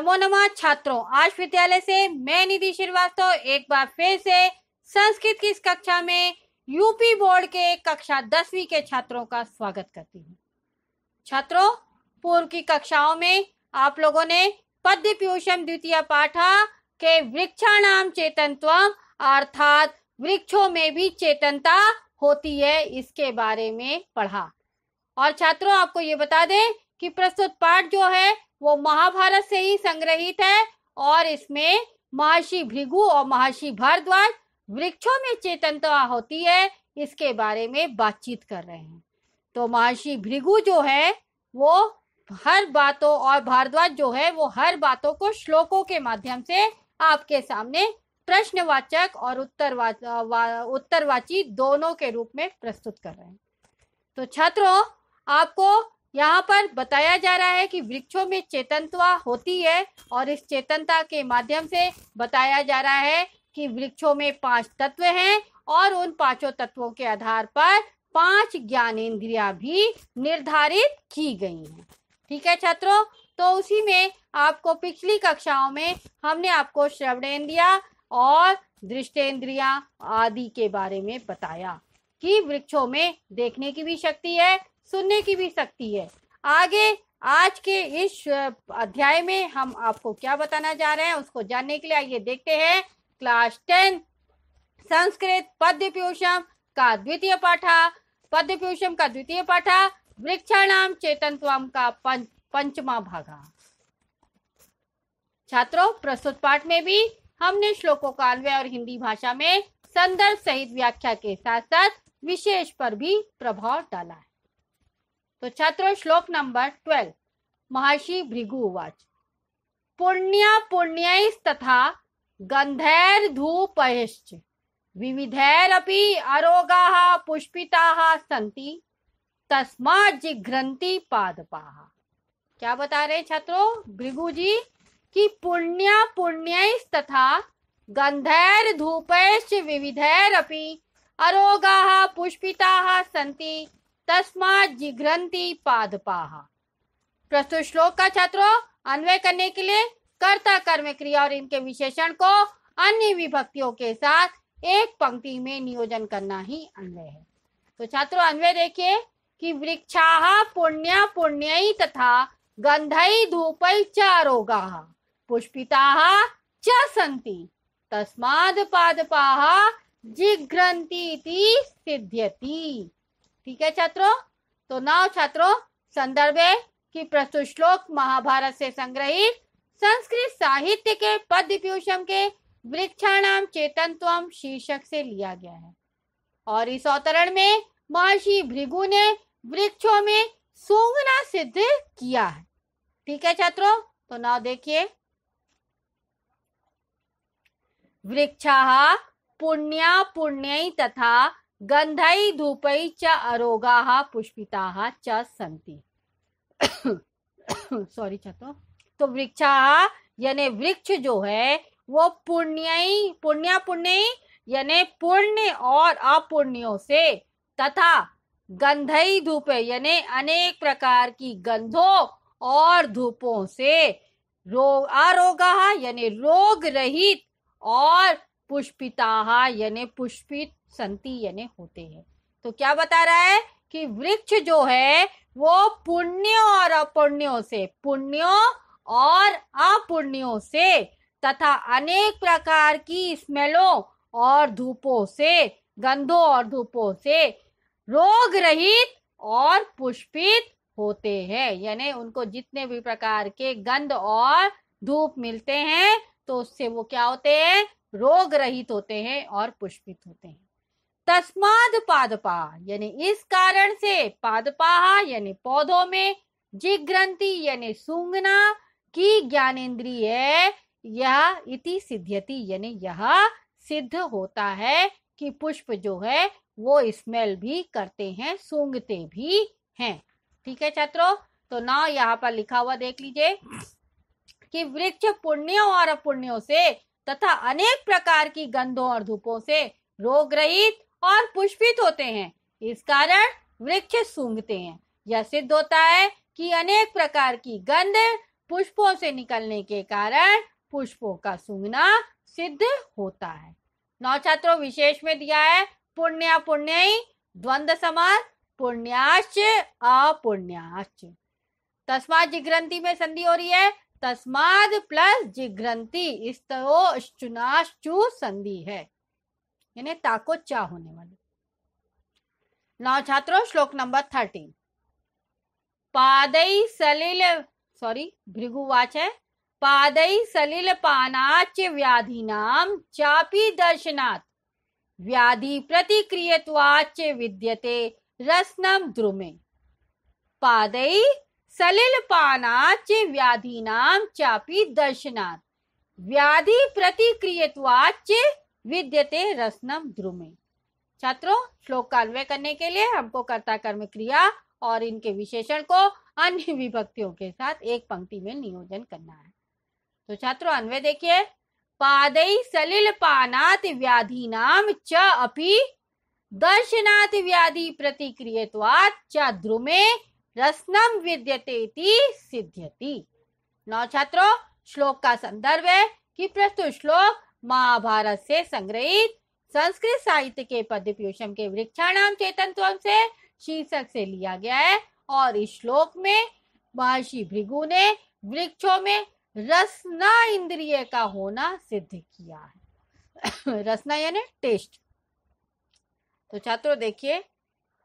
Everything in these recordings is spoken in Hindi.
नमो नमः छात्रों, आज विद्यालय से मैं निधि श्रीवास्तव एक बार फिर से संस्कृत की इस कक्षा में यूपी बोर्ड के कक्षा 10वीं के छात्रों का स्वागत करती हूँ। छात्रों, पूर्व की कक्षाओं में आप लोगों ने पद्य पीयूषम द्वितीय पाठ के वृक्षाणाम चेतनत्वम अर्थात वृक्षों में भी चेतनता होती है, इसके बारे में पढ़ा। और छात्रों, आपको ये बता दें कि प्रस्तुत पाठ जो है वो महाभारत से ही संग्रहित है और इसमें महर्षि भृगु और महर्षि भारद्वाज वृक्षों में चेतनता होती है इसके बारे में बातचीत कर रहे हैं। तो महर्षि भृगु जो है वो हर बातों और भारद्वाज जो है वो हर बातों को श्लोकों के माध्यम से आपके सामने प्रश्नवाचक और उत्तरवाची दोनों के रूप में प्रस्तुत कर रहे हैं। तो छात्रों, आपको यहाँ पर बताया जा रहा है कि वृक्षों में चेतनता होती है और इस चेतनता के माध्यम से बताया जा रहा है कि वृक्षों में 5 तत्व हैं और उन 5 तत्वों के आधार पर 5 ज्ञानेंद्रियां भी निर्धारित की गई हैं। ठीक है छात्रों, तो उसी में आपको पिछली कक्षाओं में हमने आपको श्रवणेंद्रिया और दृष्टेंद्रिया आदि के बारे में बताया कि वृक्षों में देखने की भी शक्ति है, सुनने की भी शक्ति है। आगे आज के इस अध्याय में हम आपको क्या बताना जा रहे हैं उसको जानने के लिए आइए देखते हैं क्लास 10 संस्कृत पद्य पीयूषम का द्वितीय पाठ वृक्षाणाम चेतनत्वम का पंचमा भागा। छात्रों, प्रस्तुत पाठ में भी हमने श्लोकों का अन्वय और हिंदी भाषा में संदर्भ सहित व्याख्या के साथ साथ विशेष पर भी प्रभाव डाला है। तो छात्रों, श्लोक नंबर 12 महर्षि भृगु उवाच पुण्या पुण्यैस्तथा गंधैर्धूपैश्च विविधैरपि अरोगाः पुष्पिताः सन्ति तस्मात् जिघ्रन्ति पादपाः। क्या बता रहे छात्रों भृगु जी कि पुण्या पुण्यैस्तथा गंधैर्धूपैश्च विविधैरपि अरोगाः पुष्पिताः सन्ति तस्मात् जिघ्रन्ति पादपाः। प्रस्तुत श्लोक का छात्रों अन्वय करने के लिए कर्ता कर्म क्रिया और इनके विशेषण को अन्य विभक्तियों के साथ एक पंक्ति में नियोजन करना ही अन्वय है। तो छात्रों, अन्वय देखिए कि वृक्षाः पुण्या पुण्यै तथा गंधै धूपै च अरोगाः पुष्पिताः च सन्ति तस्माद् पादपाः जिघ्रन्ति इति सिद्ध्यति। ठीक है छात्रों, तो नाउ छात्रों संदर्भ है कि प्रस्तुत श्लोक महाभारत से संग्रहित संस्कृत साहित्य के पद्य पीयूषम के वृक्षाणाम चेतनत्वम शीर्षक से लिया गया है और इस अवतरण में महर्षि भृगु ने वृक्षों में सूंघना सिद्ध किया है। ठीक है छात्रों, तो नाउ देखिए वृक्षाः पुण्या पुण्यै तथा गंधै धूपै च अरोगाः पुष्पिताः च सन्ति। सॉरी छात्रों, तो वृक्षाः यानी वृक्ष जो है वो पुण्या पुण्यै यानी पुण्य और अपुण्यों से तथा गंधै धूपे यानी अनेक प्रकार की गंधों और धूपों से अरोगाः यानी रोग रहित और पुष्पिताः यानी पुष्पित संति यानी होते हैं। तो क्या बता रहा है कि वृक्ष जो है वो पुण्यों और अपुण्यों से, पुण्यों और अपुण्यों से तथा अनेक प्रकार की स्मेलों और धूपों से, गंधों और धूपों से रोग रहित और पुष्पित होते हैं। यानी उनको जितने भी प्रकार के गंध और धूप मिलते हैं तो उससे वो क्या होते हैं, रोग रहित होते हैं और पुष्पित होते हैं। तस्माद् पादपाः यानी इस कारण से, पादपाः यानी पौधों में, जिघ्रन्ति यानी सूंघना की ज्ञानेंद्रिय है, यह इति सिद्ध्यति यानी यह सिद्ध होता है कि पुष्प जो है वो स्मेल भी करते हैं, सूंघते भी हैं। ठीक है छात्रों, तो नाउ यहाँ पर लिखा हुआ देख लीजिए कि वृक्ष पुण्यों और अपुण्यों से तथा अनेक प्रकार की गंधों और धूपों से रोग रहित और पुष्पित होते हैं, इस कारण वृक्ष सूंघते हैं। यह सिद्ध होता है कि अनेक प्रकार की गंध पुष्पों से निकलने के कारण पुष्पों का सूंघना सिद्ध होता है। 9 छात्रों, विशेष में दिया है पुण्या पुण्यई द्वंद्व समास पुण्याश्च अपुण्याश्च। तस्माद जिघ्रन्ति में संधि हो रही है, तस्माद प्लस जिघ्रन्ति इस्तोश्चुनाश्चु संधि है, यानी ताको चा होने वाली। 9 छात्रों, श्लोक नंबर 13। पादै सलिल भृगुवाच है, पादै सलिल पानाच व्याधीनाम चापि दर्शनात् व्याधि प्रतिक्रियत्वाच विद्यते रसनम द्रुमे। पादै सलिल पानाच व्याधीनाम चापि दर्शनात् व्याधि प्रतिक्रियत्वाच विद्यते रसनम द्रुमे। छात्रों, श्लोक का अन्वय करने के लिए हमको कर्ता कर्म क्रिया और इनके विशेषण को अन्य विभक्तियों के साथ एक पंक्ति में नियोजन करना है। तो छात्रों, अन्वय देखिए, पादै सलिल पानात् व्याधीनाम च अपि दर्शनात् व्याधि प्रतिक्रियत्वात् च द्रुमे रसनम विद्यतेति सिद्ध्यति। 9 छात्रों, श्लोक का संदर्भ है कि प्रस्तुत श्लोक महाभारत से संग्रहित संस्कृत साहित्य के पद्यपीयूषम के वृक्षाणाम चेतनत्वम से शीर्षक से लिया गया है और इस श्लोक में महर्षि भृगु ने वृक्षों में रसना इंद्रिय का होना सिद्ध किया है। रसना यानी टेस्ट। तो छात्रों देखिए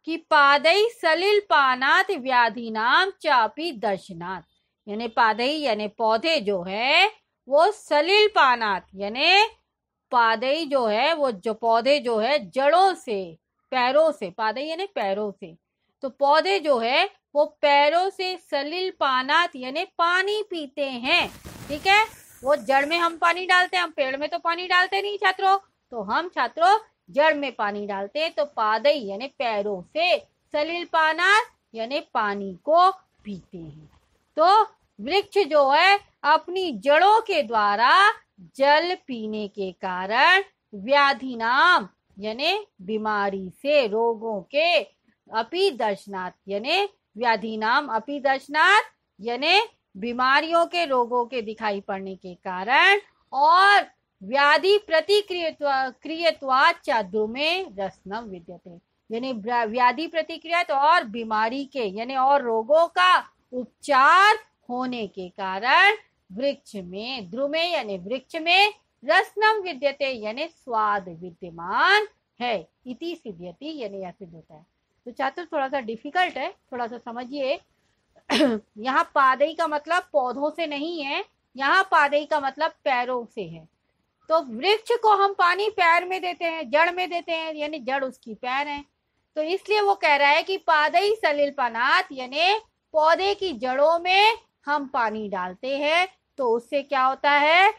कि पादै सलिल पानात् व्याधीनाम चापि दर्शनात्, यानी पादै यानी पौधे जो है वो सलिल पानात् यानी पादै जो है वो जो पौधे जो है जड़ों से पैरों से, पादै यानी पैरों से, तो पौधे जो है वो पैरों से सलिल पानात् यानी पानी पीते हैं। ठीक है, वो जड़ में हम पानी डालते हैं, हम पेड़ में तो पानी डालते नहीं छात्रों, तो हम छात्रों जड़ में पानी डालते हैं। तो पादै यानी पैरों से, सलिल पानात् यानी पानी को पीते हैं। तो वृक्ष जो है अपनी जड़ों के द्वारा जल पीने के कारण व्याधि यानी बीमारी से, रोगों के, अपि दर्शनात् यानी व्याधीनाम अपि दर्शनात् यानी बीमारियों के, रोगों के दिखाई पड़ने के कारण, और व्याधि प्रतिक्रियत्वाच्च द्रुमे रसनम विद्यते यानी व्याधि प्रतिक्रिया और बीमारी के यानी और रोगों का उपचार होने के कारण वृक्ष में, द्रुमे यानी वृक्ष में, रसनम विद्यते यानी स्वाद विद्यमान है। इति सिद्ध्यति यानी यह सिद्ध होता है। तो छात्रों थोड़ा सा डिफिकल्ट है, थोड़ा सा समझिए। यहाँ पादै का मतलब पौधों से नहीं है, यहाँ पादै का मतलब पैरों से है। तो वृक्ष को हम पानी पैर में देते हैं, जड़ में देते हैं, यानी जड़ उसकी पैर है। तो इसलिए वो कह रहा है कि पादै सलिल पानात् यानी पौधे की जड़ों में हम पानी डालते हैं, तो उससे क्या होता है,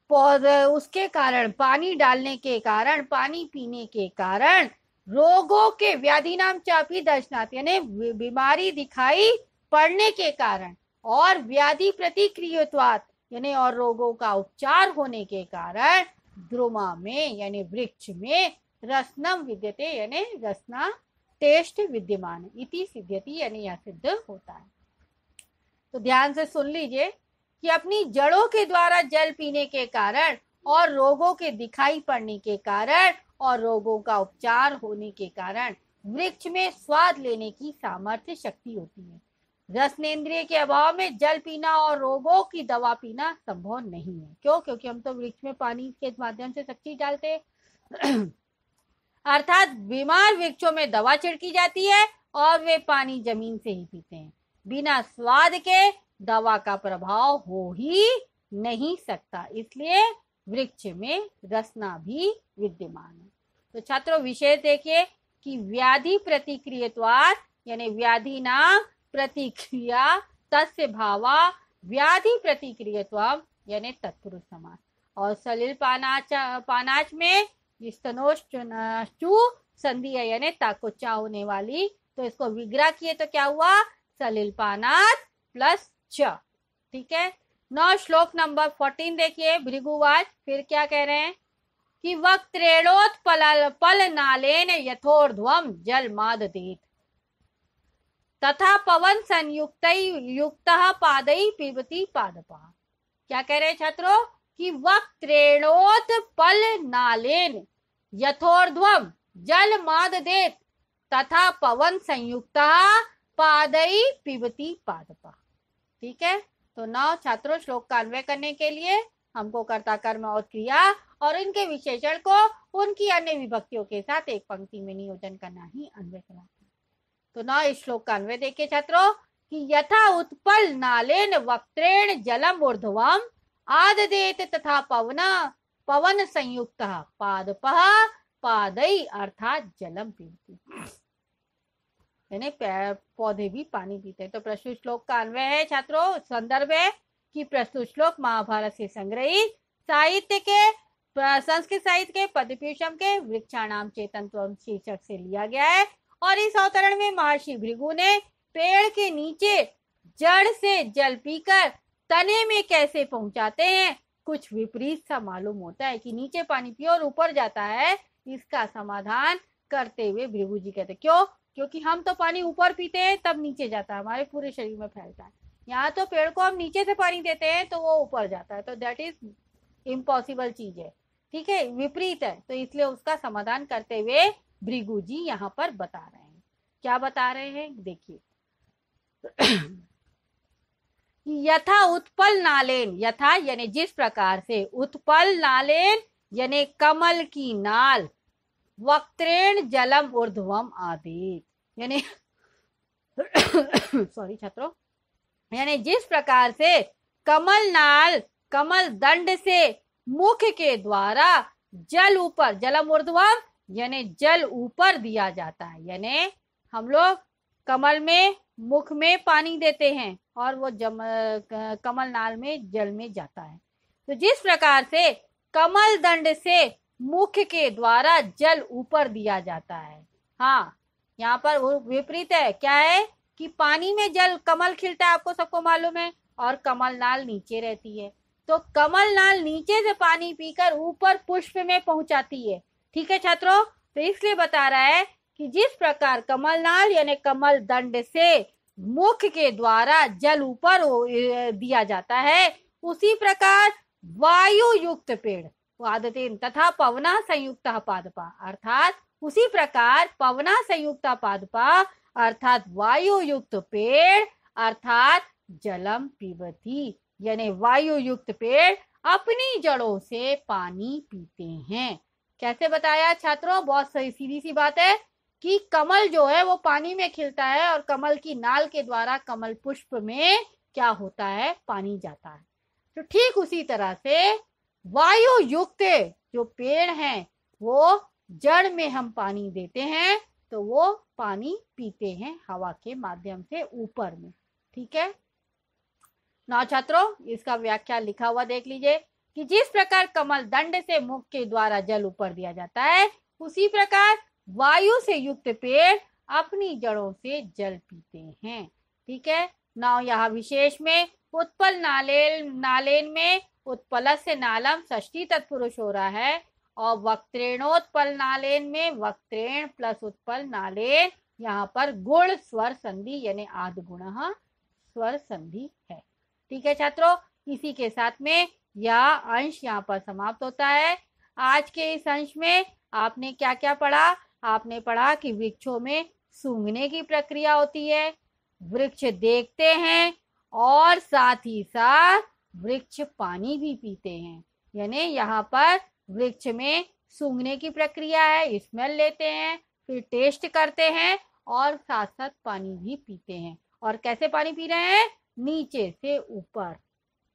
पौधे उसके कारण, पानी डालने के कारण, पानी पीने के कारण रोगों के, व्याधिनाम चापि दर्शनात् यानी बीमारी दिखाई पड़ने के कारण, और व्याधि प्रतिक्रियत्वात् यानी और रोगों का उपचार होने के कारण द्रुमा में यानी वृक्ष में रसनम विद्यते यानी रसना टेस्ट विद्यमान, इति सिद्ध्यति यानी यह सिद्ध होता है। तो ध्यान से सुन लीजिए कि अपनी जड़ों के द्वारा जल पीने के कारण और रोगों के दिखाई पड़ने के कारण और रोगों का उपचार होने के कारण वृक्ष में स्वाद लेने की सामर्थ्य शक्ति होती है। रसनेंद्रिय के अभाव में जल पीना और रोगों की दवा पीना संभव नहीं है। क्यों? क्योंकि हम तो वृक्ष में पानी के माध्यम से शक्ति डालते अर्थात बीमार वृक्षों में दवा छिड़की जाती है और वे पानी जमीन से ही पीते हैं। बिना स्वाद के दवा का प्रभाव हो ही नहीं सकता, इसलिए वृक्ष में रसना भी विद्यमान है। तो छात्रों विशेष देखिए कि व्याधि प्रतिक्रियत्वात् यानी व्याधि नाम प्रतिक्रिया तस्य भावा व्याधि प्रतिक्रियत्वम यानी तत्पुरुष समास, और सलिल पानाच में स्तनोश्चु संधि है यानी ताकोचा होने वाली, तो इसको विग्रह किए तो क्या हुआ, सलिल पानाच प्लस च। ठीक है। 9 श्लोक नंबर 14 देखिए, भृगुवाच फिर क्या कह रहे हैं कि वक्त्रेणोत्पल नालेन यथोर्ध्वम जल माददेत तथा पवन संयुक्त युक्त पादई पिबती पादपः। क्या कह रहे हैं छात्रों कि वक्त्रेणोत्पल नालेन यथोर्ध्वम जल माद देत तथा पवन संयुक्त पादई पिबती पादपः। ठीक है, तो नौ छात्रों श्लोक का अन्वय करने के लिए हमको कर्ता कर्म और क्रिया और इनके विशेषण को उनकी अन्य विभक्तियों के साथ एक पंक्ति में नियोजन करना ही अन्वय कराता है। तो नौ इस श्लोक का अन्वय देखिए छात्रों कि यथा उत्पल नालेन वक्त्रेण जलम ऊर्ध्वम आददेत तथा पवन संयुक्त पादपः पादई अर्थात जलम पीबती, यानी पौधे भी पानी पीते हैं। तो प्रस्तुत श्लोक का अन्वय है छात्रों, संदर्भ है कि प्रस्तुत श्लोक महाभारत से संग्रहित साहित्य के संस्कृत साहित्य के पदपीशम के वृक्षाणाम चेतनत्वम शीर्षक से लिया गया है। और इस अवतरण में महर्षि भृगु ने पेड़ के नीचे जड़ से जल पीकर तने में कैसे पहुंचाते हैं, कुछ विपरीत सा मालूम होता है कि नीचे पानी पियो और ऊपर जाता है, इसका समाधान करते हुए भृगु जी कहते क्यों, क्योंकि हम तो पानी ऊपर पीते हैं तब नीचे जाता है, हमारे पूरे शरीर में फैलता है। यहाँ तो पेड़ को हम नीचे से पानी देते हैं तो वो ऊपर जाता है, तो दैट इज इम्पॉसिबल चीज है। ठीक है, विपरीत है, तो इसलिए उसका समाधान करते हुए भृगु जी यहाँ पर बता रहे हैं। क्या बता रहे हैं देखिए यथा उत्पल नालेन, यथा यानी जिस प्रकार से, उत्पल नालेन यानी कमल की नाल, वक्त्रेण जलम ऊर्ध्वम आदित यानी सॉरी छात्रों, यानी जिस प्रकार से कमल नाल, कमल दंड से मुख के द्वारा जल ऊपर, जलम ऊर्ध्वम यानी जल ऊपर दिया जाता है, यानी हम लोग कमल में मुख में पानी देते हैं और वो कमल नाल में जल में जाता है। तो जिस प्रकार से कमल दंड से मुख के द्वारा जल ऊपर दिया जाता है, हाँ यहाँ पर विपरीत है, क्या है कि पानी में जल, कमल खिलता है आपको सबको मालूम है, और कमल नाल नीचे रहती है, तो कमल नाल नीचे से पानी पीकर ऊपर पुष्प में पहुंचाती है। ठीक है छात्रों, तो इसलिए बता रहा है कि जिस प्रकार कमल नाल यानी कमल दंड से मुख के द्वारा जल ऊपर दिया जाता है, उसी प्रकार वायु युक्त पेड़ वादतेन तथा पवना संयुक्त पादपा, अर्थात उसी प्रकार पवना संयुक्त पादपा अर्थात वायु युक्त पेड़ अर्थात जलम पीबती यानी वायु युक्त पेड़ अपनी जड़ों से पानी पीते हैं। कैसे बताया छात्रों, बहुत सही सीधी सी बात है कि कमल जो है वो पानी में खिलता है और कमल की नाल के द्वारा कमल पुष्प में क्या होता है, पानी जाता है। तो ठीक उसी तरह से वायु युक्त जो पेड़ हैं वो जड़ में हम पानी देते हैं तो वो पानी पीते हैं हवा के माध्यम से ऊपर में। ठीक है ना छात्रों, इसका व्याख्या लिखा हुआ देख लीजिए कि जिस प्रकार कमल दंड से मुख के द्वारा जल ऊपर दिया जाता है, उसी प्रकार वायु से युक्त पेड़ अपनी जड़ों से जल पीते हैं। ठीक है ना, यहाँ विशेष में उत्पल नालेन में उत्पल से नालम षष्ठी तत्पुरुष हो रहा है और वक्त्रेणोत्पल नालेन में वक्त्रेण प्लस उत्पल नालेन यहाँ पर गुण स्वर संधि यानी आद गुण स्वर संधि है। ठीक है छात्रों, इसी के साथ में यह अंश यहाँ पर समाप्त होता है। आज के इस अंश में आपने क्या क्या पढ़ा, आपने पढ़ा कि वृक्षों में सूंघने की प्रक्रिया होती है, वृक्ष देखते हैं और साथ ही साथ वृक्ष पानी भी पीते हैं, यानी यहाँ पर वृक्ष में सूंघने की प्रक्रिया है, स्मेल लेते हैं, फिर टेस्ट करते हैं और साथ साथ पानी भी पीते हैं। और कैसे पानी पी रहे हैं, नीचे से ऊपर।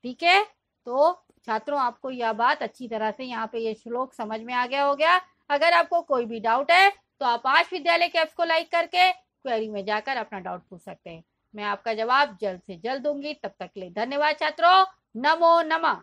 ठीक है, तो छात्रों आपको यह बात अच्छी तरह से यहाँ पे ये श्लोक समझ में आ गया हो गया। अगर आपको कोई भी डाउट है तो आप आज विद्यालय के ऐप्स को लाइक करके क्वेरी में जाकर अपना डाउट पूछ सकते हैं, मैं आपका जवाब जल्द से जल्द दूंगी। तब तक के लिए धन्यवाद छात्रों, नमो नमः।